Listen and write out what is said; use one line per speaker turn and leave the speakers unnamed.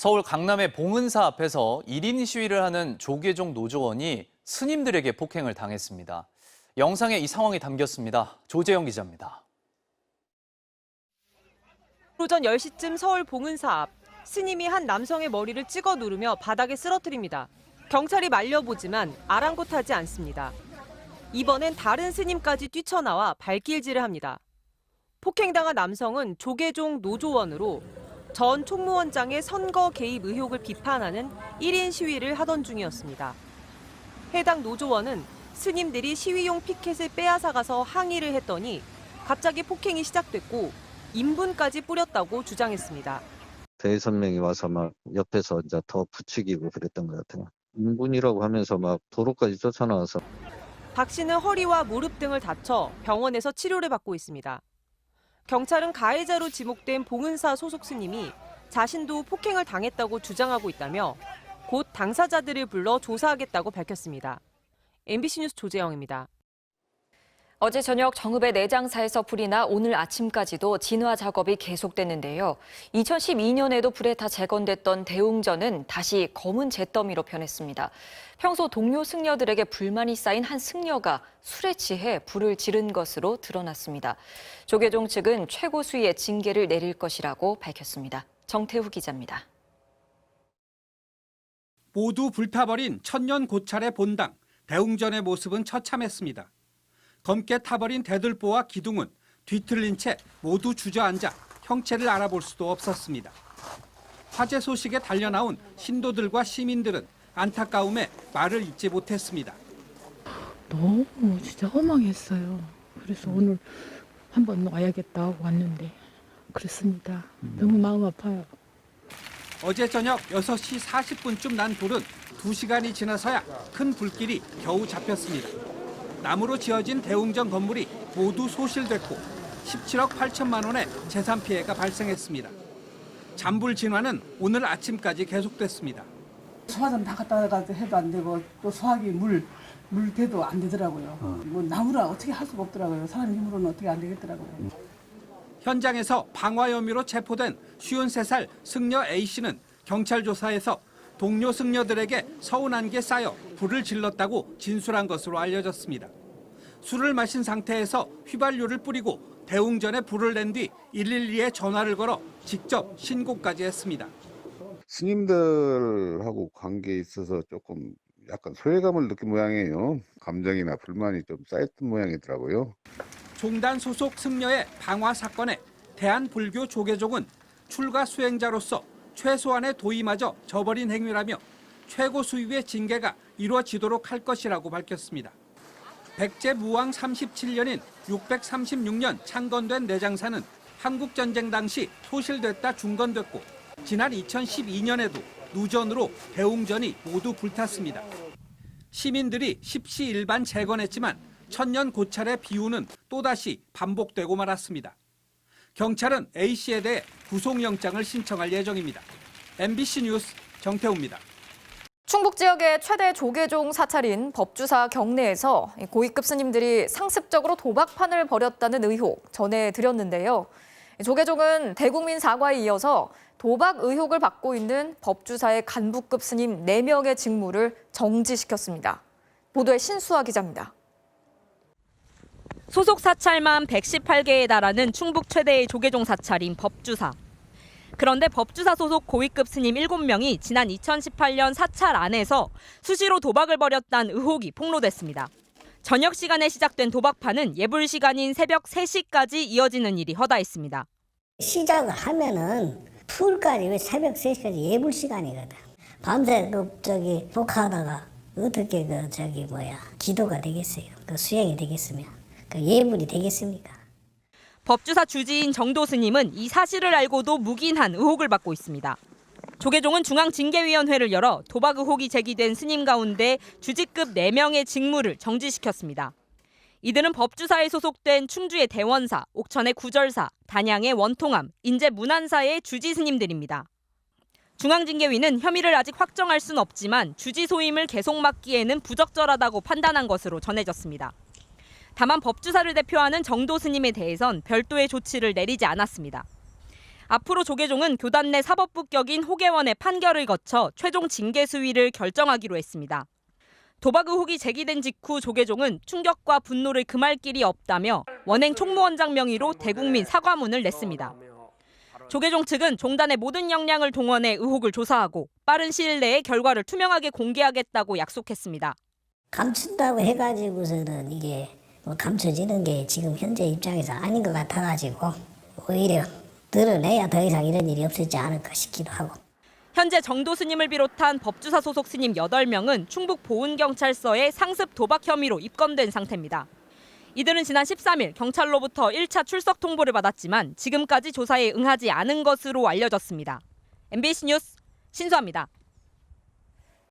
서울 강남의 봉은사 앞에서 1인 시위를 하는 조계종 노조원이 스님들에게 폭행을 당했습니다. 영상에 이 상황이 담겼습니다. 조재영 기자입니다.
오전 10시쯤 서울 봉은사 앞, 스님이 한 남성의 머리를 찍어 누르며 바닥에 쓰러뜨립니다. 경찰이 말려보지만 아랑곳하지 않습니다. 이번엔 다른 스님까지 뛰쳐나와 발길질을 합니다. 폭행당한 남성은 조계종 노조원으로 전 총무원장의 선거 개입 의혹을 비판하는 1인 시위를 하던 중이었습니다. 해당 노조원은 스님들이 시위용 피켓을 빼앗아가서 항의를 했더니 갑자기 폭행이 시작됐고 인분까지 뿌렸다고 주장했습니다.
대여섯 명이 와서 막 옆에서 이제 더 부추기고 그랬던 것 같아요. 인분이라고 하면서 막 도로까지 쫓아나와서.
박 씨는 허리와 무릎 등을 다쳐 병원에서 치료를 받고 있습니다. 경찰은 가해자로 지목된 봉은사 소속 스님이 자신도 폭행을 당했다고 주장하고 있다며 곧 당사자들을 불러 조사하겠다고 밝혔습니다. MBC 뉴스 조재영입니다.
어제 저녁 정읍의 내장사에서 불이 나 오늘 아침까지도 진화 작업이 계속됐는데요. 2012년에도 불에 타 재건됐던 대웅전은 다시 검은 잿더미로 변했습니다. 평소 동료 승려들에게 불만이 쌓인 한 승려가 술에 취해 불을 지른 것으로 드러났습니다. 조계종 측은 최고 수위의 징계를 내릴 것이라고 밝혔습니다. 정태후 기자입니다.
모두 불타버린 천년 고찰의 본당, 대웅전의 모습은 처참했습니다. 검게 타버린 대들보와 기둥은 뒤틀린 채 모두 주저앉아 형체를 알아볼 수도 없었습니다. 화재 소식에 달려나온 신도들과 시민들은 안타까움에 말을 잇지 못했습니다.
너무 진짜 허망했어요. 그래서 오늘 한번 와야겠다 하고 왔는데 그렇습니다. 너무 마음 아파요.
어제 저녁 6시 40분쯤 난 불은 2시간이 지나서야 큰 불길이 겨우 잡혔습니다. 나무로 지어진 대웅전 건물이 모두 소실됐고 17억 8천만 원의 재산 피해가 발생했습니다. 잔불 진화는 오늘 아침까지 계속됐습니다.
소화전 다 갖다 가서 해도 안 되고 또 소화기 물 대도 안 되더라고요. 뭐 나무라 어떻게 할 수가 없더라고요. 사람 힘으로는 어떻게 안 되겠더라고요.
현장에서 방화 혐의로 체포된 53살 승려 A씨는 경찰 조사에서 동료 승려들에게 서운한 게 쌓여 불을 질렀다고 진술한 것으로 알려졌습니다. 술을 마신 상태에서 휘발유를 뿌리고 대웅전에 불을 낸 뒤 112에 전화를 걸어 직접 신고까지 했습니다.
스님들하고 관계에 있어서 조금 약간 소외감을 느낀 모양이에요. 감정이나 불만이 좀 쌓였던 모양이더라고요.
종단 소속 승려의 방화 사건에 대한불교 조계종은 출가 수행자로서 최소한의 도의마저 저버린 행위라며 최고 수위의 징계가 이루어지도록 할 것이라고 밝혔습니다. 백제 무왕 37년인 636년 창건된 내장사는 한국전쟁 당시 소실됐다 중건됐고 지난 2012년에도 누전으로 대웅전이 모두 불탔습니다. 시민들이 십시일반 재건했지만 천년 고찰의 비유는 또다시 반복되고 말았습니다. 경찰은 A씨에 대해 구속영장을 신청할 예정입니다. MBC 뉴스 정태우입니다.
충북 지역의 최대 조계종 사찰인 법주사 경내에서 고위급 스님들이 상습적으로 도박판을 벌였다는 의혹 전해드렸는데요. 조계종은 대국민 사과에 이어서 도박 의혹을 받고 있는 법주사의 간부급 스님 4명의 직무를 정지시켰습니다. 보도에 신수아 기자입니다.
소속 사찰만 118개에 달하는 충북 최대의 조계종 사찰인 법주사. 그런데 법주사 소속 고위급 스님 7명이 지난 2018년 사찰 안에서 수시로 도박을 벌였다는 의혹이 폭로됐습니다. 저녁 시간에 시작된 도박판은 예불 시간인 새벽 3시까지 이어지는 일이 허다했습니다.
시작을 하면은 풀까지 새벽 3시까지 예불 시간이거든. 밤새 복하다가 어떻게 기도가 되겠어요? 수행이 되겠으면 예불이 되겠습니까?
법주사 주지인 정도 스님은 이 사실을 알고도 묵인한 의혹을 받고 있습니다. 조계종은 중앙징계위원회를 열어 도박 의혹이 제기된 스님 가운데 주직급 4명의 직무를 정지시켰습니다. 이들은 법주사에 소속된 충주의 대원사, 옥천의 구절사, 단양의 원통함, 인제 문안사의 주지 스님들입니다. 중앙징계위는 혐의를 아직 확정할 수는 없지만 주지 소임을 계속 맡기에는 부적절하다고 판단한 것으로 전해졌습니다. 다만 법주사를 대표하는 정도 스님에 대해선 별도의 조치를 내리지 않았습니다. 앞으로 조계종은 교단 내 사법부격인 호계원의 판결을 거쳐 최종 징계 수위를 결정하기로 했습니다. 도박 의혹이 제기된 직후 조계종은 충격과 분노를 금할 길이 없다며 원행 총무원장 명의로 대국민 사과문을 냈습니다. 조계종 측은 종단의 모든 역량을 동원해 의혹을 조사하고 빠른 시일 내에 결과를 투명하게 공개하겠다고 약속했습니다.
감춘다고 해가지고서는 이게 뭐 감춰지는 게 지금 현재 입장에서 아닌 것 같아가지고 오히려 드러내야 더 이상 이런 일이 없어지지 않을까 싶기도 하고.
현재 정도 스님을 비롯한 법주사 소속 스님 8명은 충북 보은경찰서에 상습 도박 혐의로 입건된 상태입니다. 이들은 지난 13일 경찰로부터 1차 출석 통보를 받았지만 지금까지 조사에 응하지 않은 것으로 알려졌습니다. MBC 뉴스 신수아입니다.